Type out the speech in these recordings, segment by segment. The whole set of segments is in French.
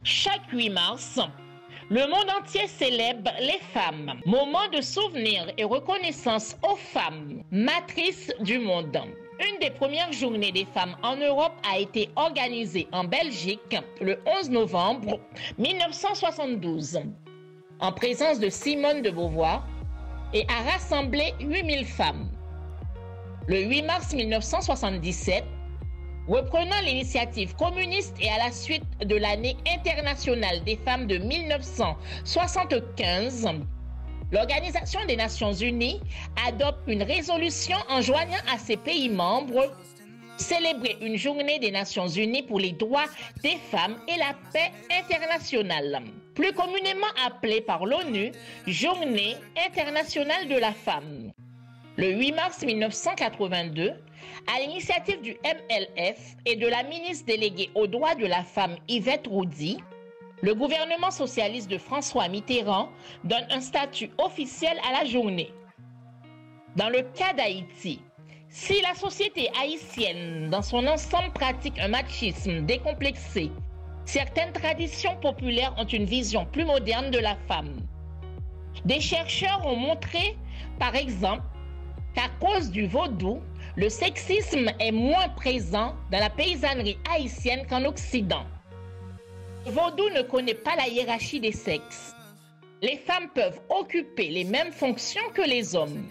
Chaque 8 mars, le monde entier célèbre les femmes, moment de souvenir et reconnaissance aux femmes, matrices du monde. Une des premières journées des femmes en Europe a été organisée en Belgique le 11 novembre 1972, en présence de Simone de Beauvoir, et a rassemblé 8000 femmes. Le 8 mars 1977, reprenant l'initiative communiste et à la suite de l'année internationale des femmes de 1975, l'Organisation des Nations Unies adopte une résolution enjoignant à ses pays membres célébrer une journée des Nations Unies pour les droits des femmes et la paix internationale, plus communément appelée par l'ONU Journée internationale de la femme. Le 8 mars 1982, à l'initiative du MLF et de la ministre déléguée aux droits de la femme Yvette Roudy, le gouvernement socialiste de François Mitterrand donne un statut officiel à la journée. Dans le cas d'Haïti, si la société haïtienne dans son ensemble pratique un machisme décomplexé, certaines traditions populaires ont une vision plus moderne de la femme. Des chercheurs ont montré, par exemple, qu'à cause du vaudou, le sexisme est moins présent dans la paysannerie haïtienne qu'en Occident. Le vaudou ne connaît pas la hiérarchie des sexes. Les femmes peuvent occuper les mêmes fonctions que les hommes.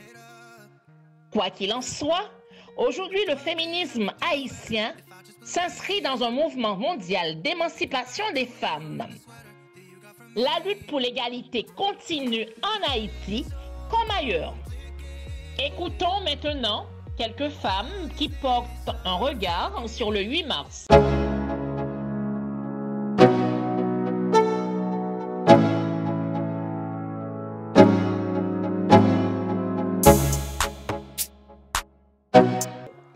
Quoi qu'il en soit, aujourd'hui le féminisme haïtien s'inscrit dans un mouvement mondial d'émancipation des femmes. La lutte pour l'égalité continue en Haïti comme ailleurs. Écoutons maintenant quelques femmes qui portent un regard sur le 8 mars.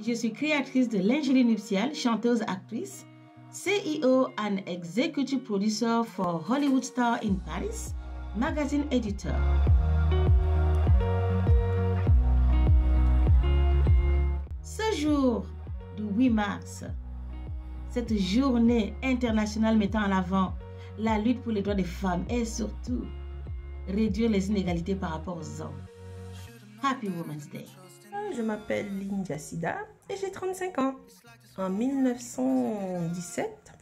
Je suis créatrice de lingerie nuptiale, chanteuse, actrice, CEO and executive producer for Hollywood Star in Paris, magazine editor. Ce jour du 8 mars, cette journée internationale mettant en avant la lutte pour les droits des femmes et surtout réduire les inégalités par rapport aux hommes. Happy Women's Day. Je m'appelle Lindia Sida et j'ai 35 ans. En 1917,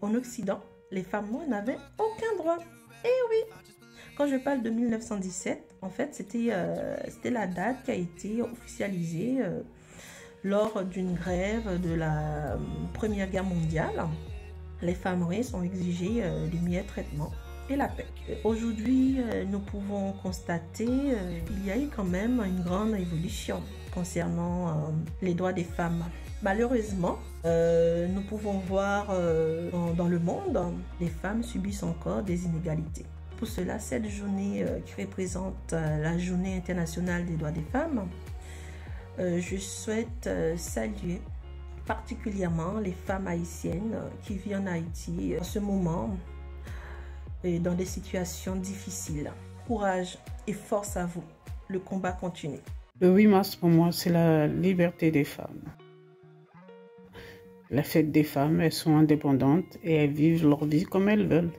en Occident, les femmes noires n'avaient aucun droit. Et oui, quand je parle de 1917, en fait, c'était la date qui a été officialisée lors d'une grève de la Première Guerre mondiale. Les femmes noires ont exigé les meilleurs traitements et la paix. Aujourd'hui, nous pouvons constater qu'il y a eu quand même une grande évolution concernant les droits des femmes. Malheureusement, nous pouvons voir dans le monde, les femmes subissent encore des inégalités. Pour cela, cette journée qui représente la Journée internationale des droits des femmes, je souhaite saluer particulièrement les femmes haïtiennes qui vivent en Haïti en ce moment et dans des situations difficiles. Courage et force à vous. Le combat continue. Le 8 mars, pour moi, c'est la liberté des femmes. La fête des femmes, elles sont indépendantes et elles vivent leur vie comme elles veulent.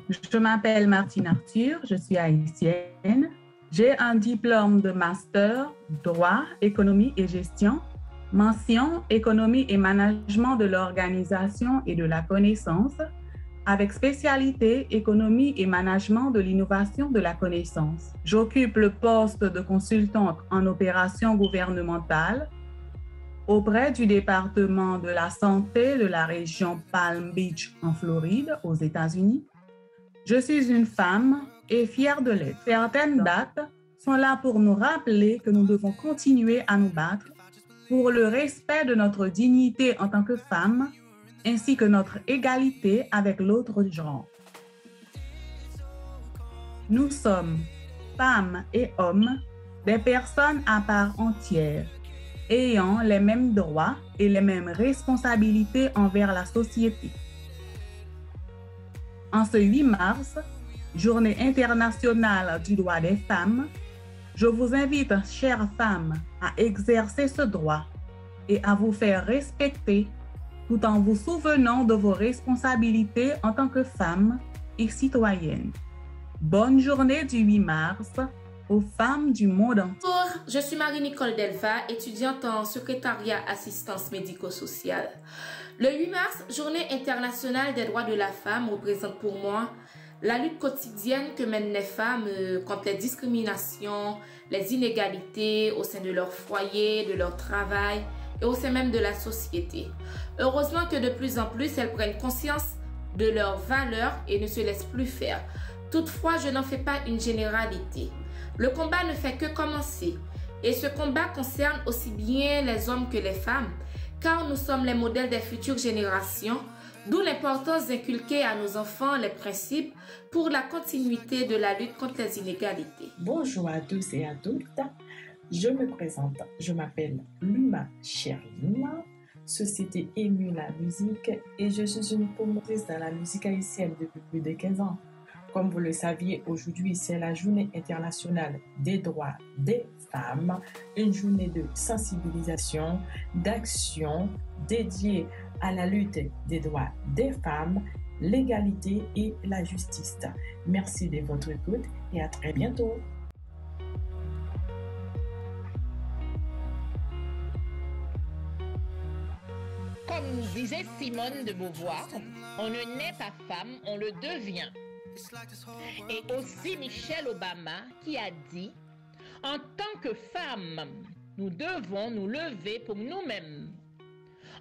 Je m'appelle Martine Arthur, je suis haïtienne. J'ai un diplôme de master, droit, économie et gestion, mention économie et management de l'organisation et de la connaissance, avec spécialité économie et management de l'innovation de la connaissance. J'occupe le poste de consultante en opérations gouvernementales auprès du département de la santé de la région Palm Beach en Floride, aux États-Unis. Je suis une femme et fière de l'être. Certaines dates sont là pour nous rappeler que nous devons continuer à nous battre pour le respect de notre dignité en tant que femme, ainsi que notre égalité avec l'autre genre. Nous sommes, femmes et hommes, des personnes à part entière, ayant les mêmes droits et les mêmes responsabilités envers la société. En ce 8 mars, Journée internationale du droit des femmes, je vous invite, chères femmes, à exercer ce droit et à vous faire respecter tout en vous souvenant de vos responsabilités en tant que femme et citoyenne. Bonne journée du 8 mars aux femmes du monde entier. Bonjour, je suis Marie-Nicole Delva, étudiante en secrétariat assistance médico-sociale. Le 8 mars, journée internationale des droits de la femme, représente pour moi la lutte quotidienne que mènent les femmes contre les discriminations, les inégalités au sein de leur foyer, de leur travail et au sein même de la société. Heureusement que de plus en plus, elles prennent conscience de leurs valeurs et ne se laissent plus faire. Toutefois, je n'en fais pas une généralité. Le combat ne fait que commencer. Et ce combat concerne aussi bien les hommes que les femmes, car nous sommes les modèles des futures générations, d'où l'importance d'inculquer à nos enfants les principes pour la continuité de la lutte contre les inégalités. Bonjour à tous et à toutes. Je me présente, je m'appelle Luma Cherline, société Émue la musique et je suis une promotrice dans la musique haïtienne depuis plus de 15 ans. Comme vous le saviez, aujourd'hui c'est la journée internationale des droits des femmes, une journée de sensibilisation, d'action dédiée à la lutte des droits des femmes, l'égalité et la justice. Merci de votre écoute et à très bientôt. Comme disait Simone de Beauvoir, on ne naît pas femme, on le devient. Et aussi Michelle Obama qui a dit « En tant que femme, nous devons nous lever pour nous-mêmes.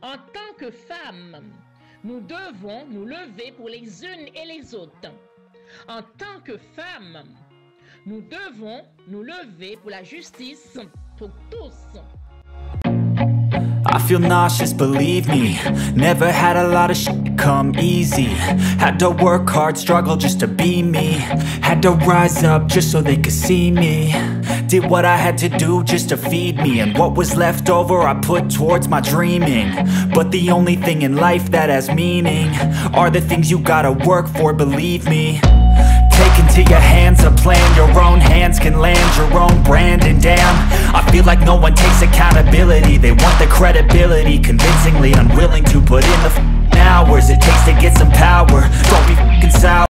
En tant que femme, nous devons nous lever pour les unes et les autres. En tant que femme, nous devons nous lever pour la justice pour tous. » I feel nauseous, believe me. Never had a lot of shit come easy. Had to work hard, struggle just to be me. Had to rise up just so they could see me. Did what I had to do just to feed me. And what was left over I put towards my dreaming. But the only thing in life that has meaning are the things you gotta work for, believe me. Take into your hands a plan, your own hands can land your own brand. And damn, I feel like no one takes accountability. They want the credibility, convincingly unwilling to put in the hours it takes to get some power. Don't be f***ing sour.